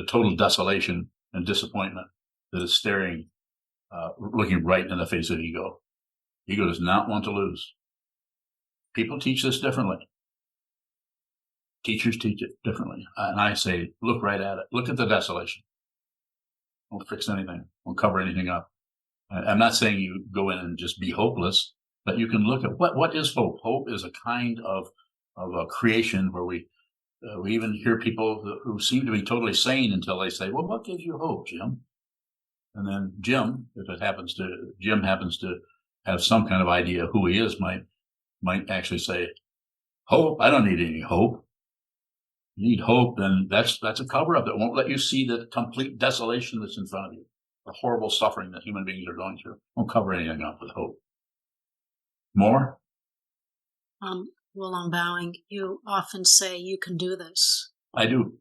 total desolation and disappointment that is staring, looking right in the face of ego. Ego does not want to lose. People teach this differently. Teachers teach it differently. And I say, look right at it. Look at the desolation. Don't fix anything. Don't cover anything up. I'm not saying you go in and just be hopeless, but you can look at what is hope. Hope is a kind of a creation where we even hear people who seem to be totally sane until they say, well, what gives you hope, Jim? And then Jim happens to have some kind of idea of who he is, might actually say, hope? I don't need any hope. You need hope, then that's a cover-up that won't let you see the complete desolation that's in front of you, the horrible suffering that human beings are going through. Won't cover anything up with hope. More? Well, I'm bowing. You often say you can do this. I do.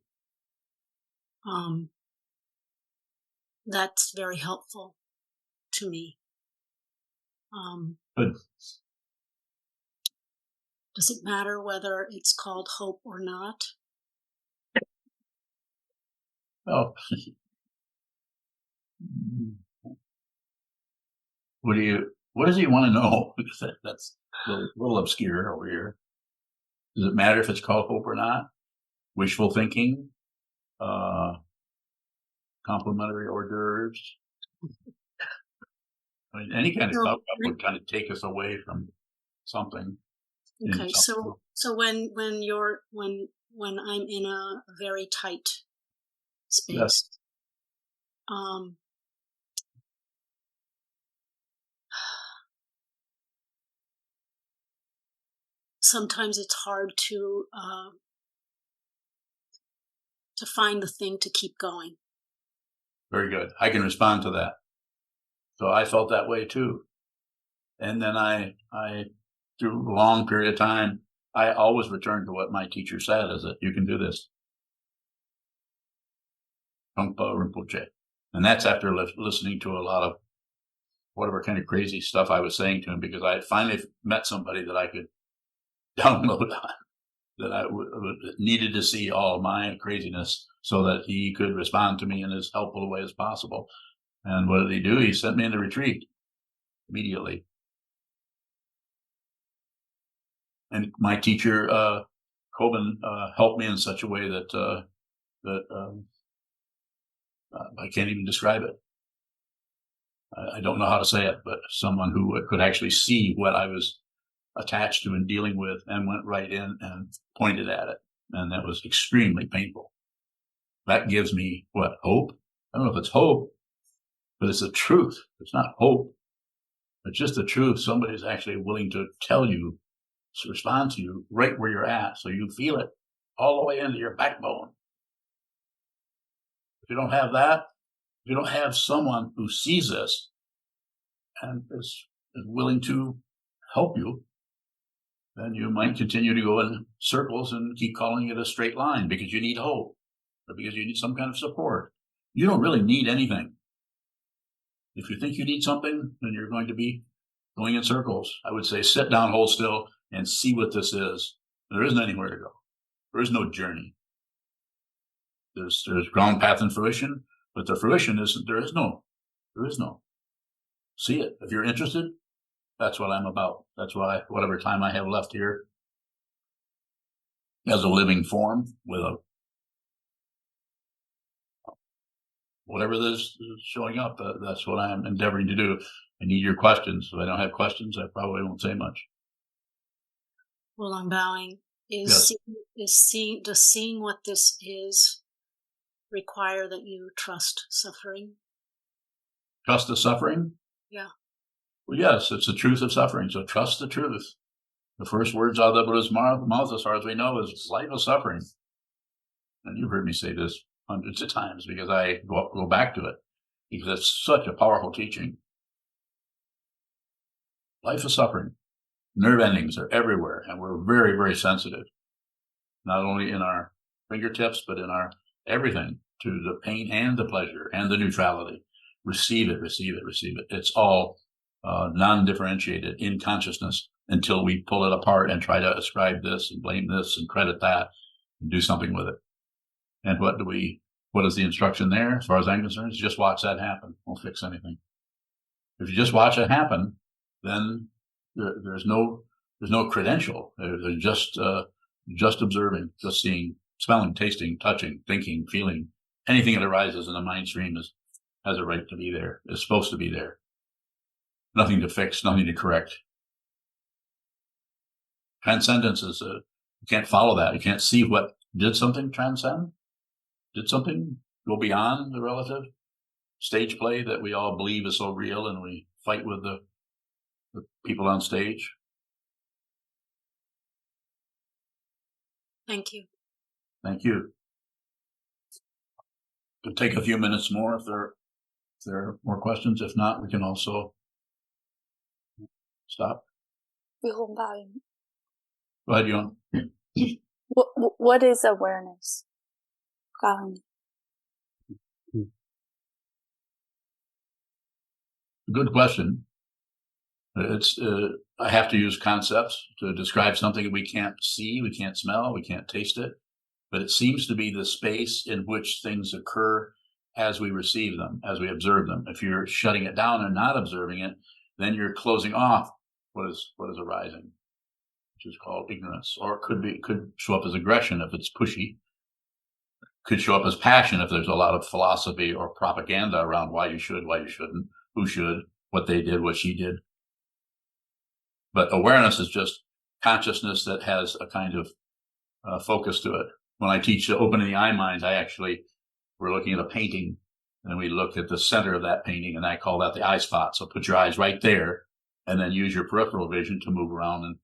That's very helpful to me. Good. Does it matter whether it's called hope or not? Oh. What does he want to know? That's a little obscure over here. Does it matter if it's called hope or not? Wishful thinking? Complimentary hors d'oeuvres? I mean, any kind of cover-up would kind of take us away from something. Okay, so when I'm in a very tight space, yes. Sometimes it's hard to find the thing to keep going. Very good. I can respond to that. So I felt that way too. And then I through a long period of time, I always returned to what my teacher said, is that you can do this. Trungpa Rinpoche. And that's after listening to a lot of whatever kind of crazy stuff I was saying to him, because I had finally met somebody that I could download on, that I needed to see all my craziness so that he could respond to me in as helpful a way as possible. And what did he do? He sent me in the retreat immediately. And my teacher, Coben, helped me in such a way that I can't even describe it. I don't know how to say it, but someone who could actually see what I was attached to and dealing with, and went right in and pointed at it. And that was extremely painful. That gives me what? Hope? I don't know if it's hope, but it's the truth. It's not hope. It's just the truth. Somebody's actually willing to tell you, to respond to you right where you're at, so you feel it all the way into your backbone. If you don't have that, if you don't have someone who sees this and is willing to help you, then you might continue to go in circles and keep calling it a straight line because you need hope or because you need some kind of support. You don't really need anything. If you think you need something, then you're going to be going in circles. I would say sit down, hold still, and see what this is. There isn't anywhere to go. There is no journey. There's ground, path, and fruition, but the fruition isn't. There is no. See it. If you're interested, that's what I'm about. That's why whatever time I have left here, as a living form with a whatever this is showing up, that's what I'm endeavoring to do. I need your questions. If I don't have questions, I probably won't say much. Well, I'm bowing. Yes. Does seeing what this is require that you trust suffering? Trust the suffering? Yeah. Well, yes, it's the truth of suffering. So trust the truth. The first words out of the Buddha's mouth, as far as we know, is life of suffering. And you've heard me say this hundreds of times because I go back to it because it's such a powerful teaching. Life of suffering. Nerve endings are everywhere, and we're very, very sensitive, not only in our fingertips, but in our everything, to the pain and the pleasure and the neutrality. Receive it, receive it, receive it. It's all non-differentiated in consciousness until we pull it apart and try to ascribe this and blame this and credit that and do something with it. And what is the instruction there? As far as I'm concerned, is just watch that happen. Won't fix anything. If you just watch it happen, then there's no credential. There's just observing, just seeing, smelling, tasting, touching, thinking, feeling. Anything that arises in the mind stream has a right to be there. Is supposed to be there. Nothing to fix, nothing to correct. Transcendence is you can't follow that. You can't see what did something transcend. Did something go beyond the relative stage play that we all believe is so real, and we fight with the people on stage? Thank you. Thank you. We'll take a few minutes more if there are more questions. If not, we can also stop. Go ahead, Yon. What is awareness? Good question. It's I have to use concepts to describe something that we can't see, we can't smell, we can't taste it, but it seems to be the space in which things occur as we receive them, as we observe them. If you're shutting it down and not observing it, then you're closing off what is arising, which is called ignorance, or it could show up as aggression if it's pushy. Could show up as passion if there's a lot of philosophy or propaganda around why you should, why you shouldn't, who should, what they did, what she did. But awareness is just consciousness that has a kind of focus to it. When I teach opening the eye mind, we're looking at a painting, and we look at the center of that painting, and I call that the eye spot. So put your eyes right there, and then use your peripheral vision to move around and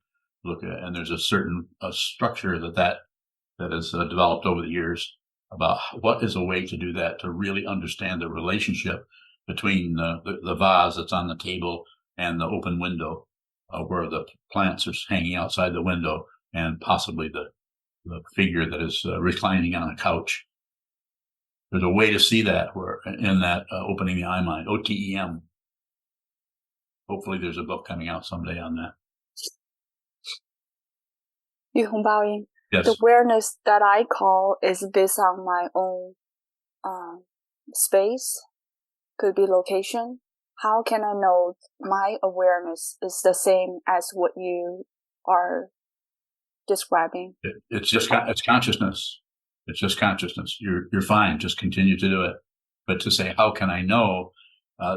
look at it. And there's a certain structure that has developed over the years about what is a way to do that, to really understand the relationship between the vase that's on the table and the open window, where the plants are hanging outside the window, and possibly the figure that is reclining on a couch. There's a way to see that where in that opening the eye mind, OTEM. Hopefully there's a book coming out someday on that. Yes. The awareness that I call is based on my own space, could be location. How can I know my awareness is the same as what you are describing? It's consciousness. It's just consciousness. You're fine. Just continue to do it. But to say, how can I know?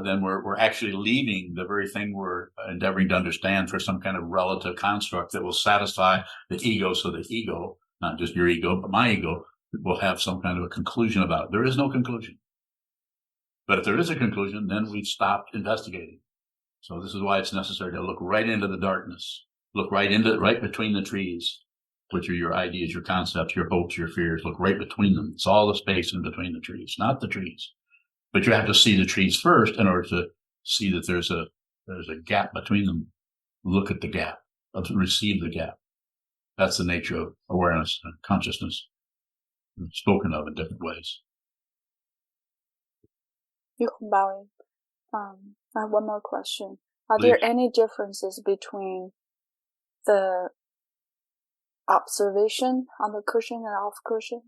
Then we're actually leaving the very thing we're endeavoring to understand for some kind of relative construct that will satisfy the ego. So the ego, not just your ego, but my ego, will have some kind of a conclusion about it. There is no conclusion. But if there is a conclusion, then we've stopped investigating. So this is why it's necessary to look right into the darkness. Look right between the trees, which are your ideas, your concepts, your hopes, your fears. Look right between them. It's all the space in between the trees, not the trees. But you have to see the trees first in order to see that there's a gap between them. Look at the gap, receive the gap. That's the nature of awareness and consciousness, spoken of in different ways. I have one more question. Are there any differences between the observation on the cushion and off cushion?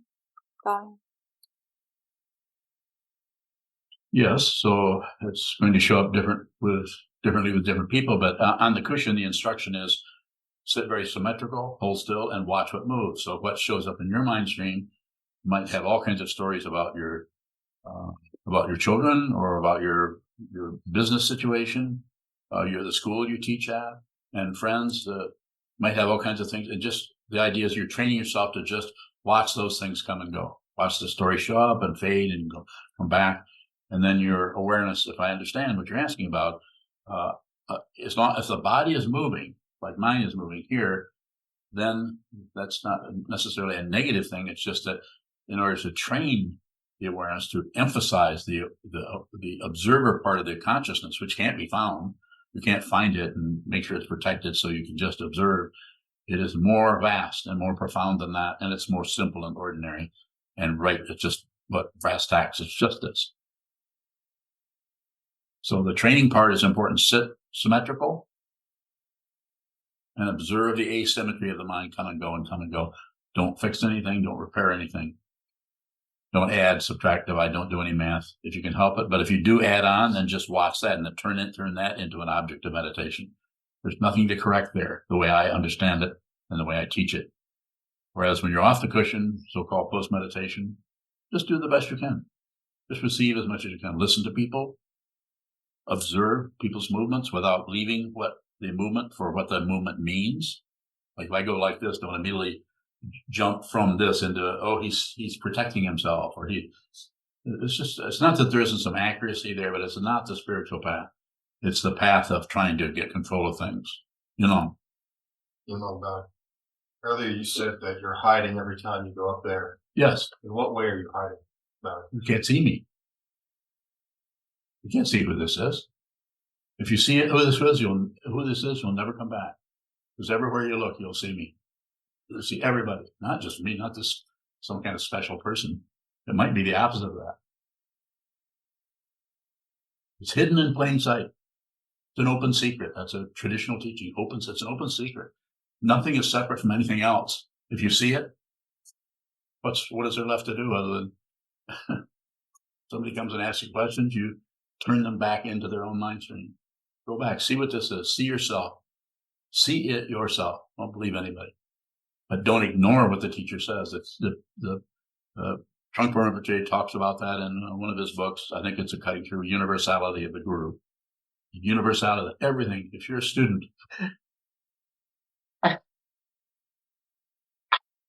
Yes, so it's going to show up differently with different people, but on the cushion, the instruction is sit very symmetrical, hold still, and watch what moves. So what shows up in your mind stream might have all kinds of stories about your children or about your business situation, the school you teach at, and friends that might have all kinds of things. And just the idea is you're training yourself to just watch those things come and go. Watch the story show up and fade and come back. And then your awareness, if I understand what you're asking about, as long as the body is moving, like mine is moving here, then that's not necessarily a negative thing. It's just that in order to train the awareness to emphasize the observer part of the consciousness, which can't be found, you can't find it and make sure it's protected so you can just observe. It is more vast and more profound than that, and it's more simple and ordinary. And right, it's just what brass tacks. It's just this. So the training part is important. Sit symmetrical and observe the asymmetry of the mind come and go and come and go. Don't fix anything. Don't repair anything. Don't add, subtract, divide. Don't do any math if you can help it. But if you do add on, then just watch that and then turn that into an object of meditation. There's nothing to correct there, the way I understand it and the way I teach it. Whereas when you're off the cushion, so-called post-meditation, just do the best you can. Just receive as much as you can. Listen to people. Observe people's movements without leaving what the movement means. Like if I go like this, don't immediately jump from this into, he's protecting himself, or it's not that there isn't some accuracy there, but it's not the spiritual path. It's the path of trying to get control of things, Doc. Earlier you said that you're hiding every time you go up there. Yes. In what way are you hiding? You can't see me. You can't see who this is. If you see who this is, you'll never come back. Because everywhere you look, you'll see me. You'll see everybody, not just me, not this some kind of special person. It might be the opposite of that. It's hidden in plain sight. It's an open secret. That's a traditional teaching. It's an open secret. Nothing is separate from anything else. If you see it, what is there left to do other than somebody comes and asks you questions, you turn them back into their own mind stream. Go back, see what this is. See yourself. See it yourself. Don't believe anybody. But don't ignore what the teacher says. It's the Trungpa Rinpoche talks about that in one of his books. I think it's a cutting through universality of the guru. Universality of everything. If you're a student,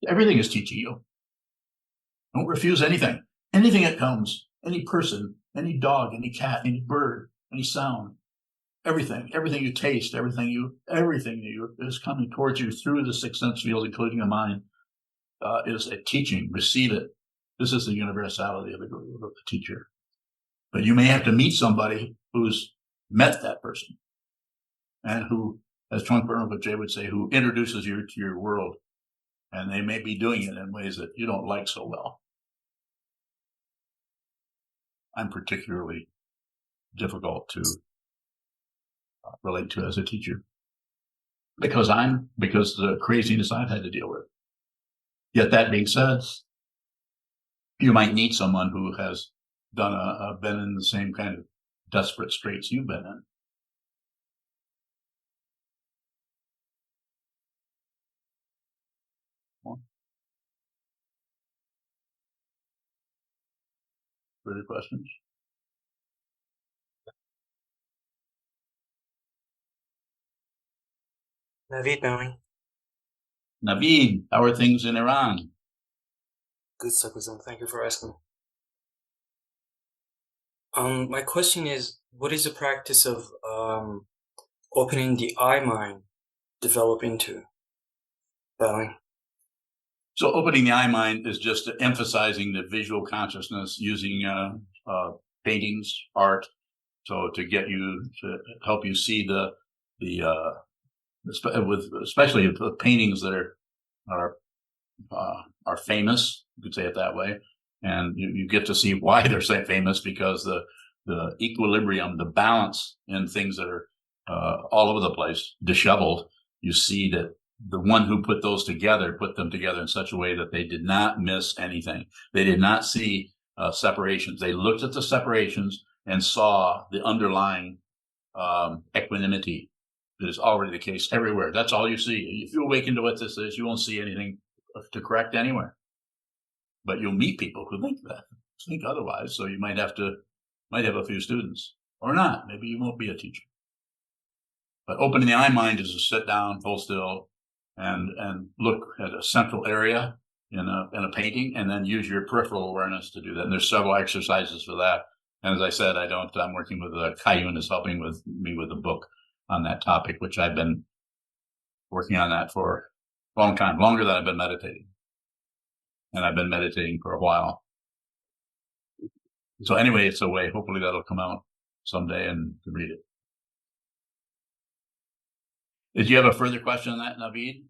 everything is teaching you. Don't refuse anything. Anything that comes, any person, any dog, any cat, any bird, any sound, everything you taste, everything that is coming towards you through the six sense fields, including the mind, is a teaching. Receive it. This is the universality of the guru, of the teacher. But you may have to meet somebody who's met that person and who, as Trungpa Rinpoche would say, who introduces you to your world. And they may be doing it in ways that you don't like so well. I'm particularly difficult to relate to as a teacher because the craziness I've had to deal with. Yet that being said, you might need someone who has been in the same kind of desperate straits you've been in. Further questions? Naveed Bowing. Naveed, how are things in Iran? Good, Sokuzan. Thank you for asking. My question is, what is the practice of opening the eye mind develop into? Bowing. So opening the eye mind is just emphasizing the visual consciousness using paintings, art, so to help you see especially the paintings that are famous. You could say it that way, and you get to see why they're so famous because the equilibrium, the balance in things that are all over the place, disheveled. You see that the one who put those together put them together in such a way that they did not miss anything. They did not see separations. They looked at the separations and saw the underlying equanimity that is already the case everywhere. That's all you see. If you awaken to what this is, you won't see anything to correct anywhere. But you'll meet people who think otherwise. So you might have a few students or not. Maybe you won't be a teacher. But opening the eye mind is to sit down, hold still, and look at a central area in a painting, and then use your peripheral awareness to do that. And there's several exercises for that. And as I said, I'm working with Kayun is helping with me with a book on that topic, which I've been working on that for a long time, longer than I've been meditating. And I've been meditating for a while. So anyway, it's a way. Hopefully that'll come out someday and you can read it. Did you have a further question on that, Naveed?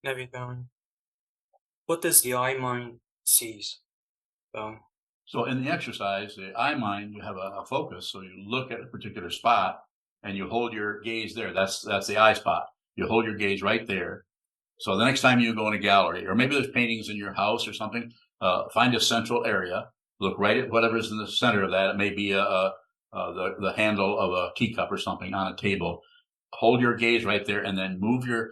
Naveed Bowen. What does the I mind sees, Bowen? So in the exercise, the I mind, you have a focus. So you look at a particular spot and you hold your gaze there. That's the I spot. You hold your gaze right there. So the next time you go in a gallery, or maybe there's paintings in your house or something, find a central area. Look right at whatever's in the center of that. It may be the handle of a teacup or something on a table. Hold your gaze right there and then move your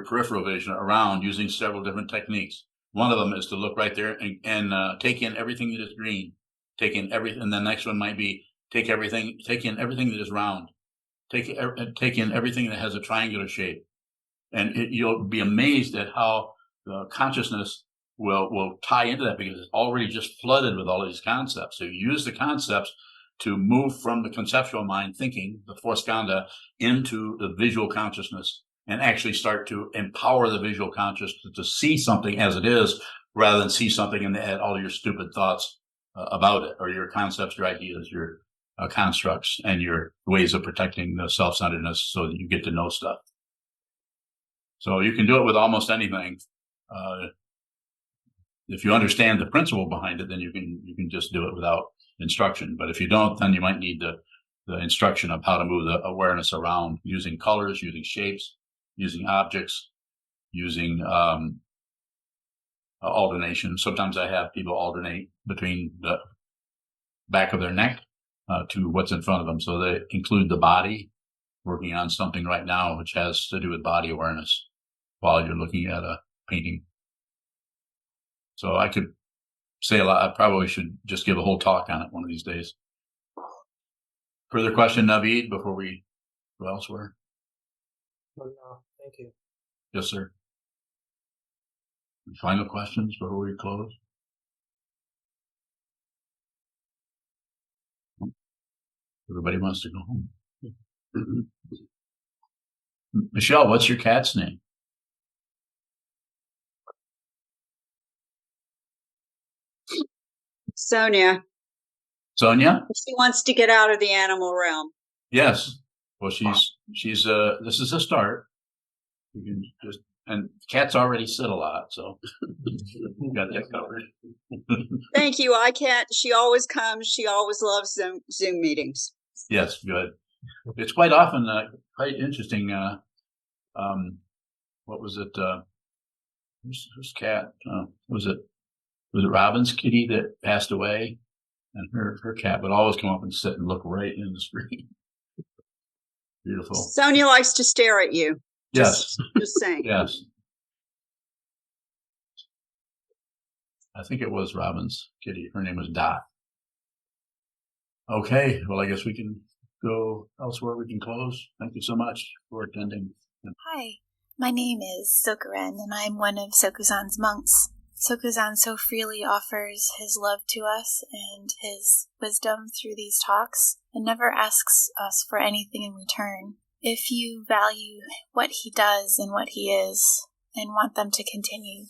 peripheral vision around using several different techniques. One of them is to look right there and take in everything that is green. Take in everything. And the next one might be take in everything that is round. Take in everything that has a triangular shape. And you'll be amazed at how the consciousness will tie into that, because it's already just flooded with all these concepts. So you use the concepts to move from the conceptual mind thinking, the fourth skandha, into the visual consciousness, and actually start to empower the visual consciousness to see something as it is, rather than see something and add all your stupid thoughts about it, or your concepts, your ideas, your constructs, and your ways of protecting the self-centeredness so that you get to know stuff. So you can do it with almost anything. If you understand the principle behind it, then you can just do it without instruction. But if you don't, then you might need the instruction of how to move the awareness around using colors, using shapes, using objects, using alternation. Sometimes I have people alternate between the back of their neck to what's in front of them. So they include the body, working on something right now which has to do with body awareness while you're looking at a painting. So I could say a lot. I probably should just give a whole talk on it one of these days. Further question, Naveed, before we go elsewhere? No, thank you. Yes, sir. Final questions before we close? Everybody wants to go home. Michelle, what's your cat's name? Sonia. Sonia? She wants to get out of the animal realm. Yes. Well, she's this is a start. You can just, and cats already sit a lot, so you got that covered. Thank you. I can't. She always comes. She always loves Zoom meetings. Yes, good. It's quite often quite interesting. What was it? Whose cat? Was it Robin's kitty that passed away? And her cat would always come up and sit and look right in the screen. Beautiful. Sonia likes to stare at you. Yes. Just saying. Yes. I think it was Robin's kitty. Her name was Dot. Okay. Well, I guess we can go elsewhere. We can close. Thank you so much for attending. Hi, my name is Sokuzan, and I'm one of Sokuzan's monks. Sokuzan so freely offers his love to us and his wisdom through these talks, and never asks us for anything in return. If you value what he does and what he is, and want them to continue,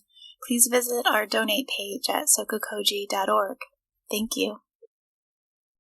please visit our donate page at SokukoJi.org. Thank you.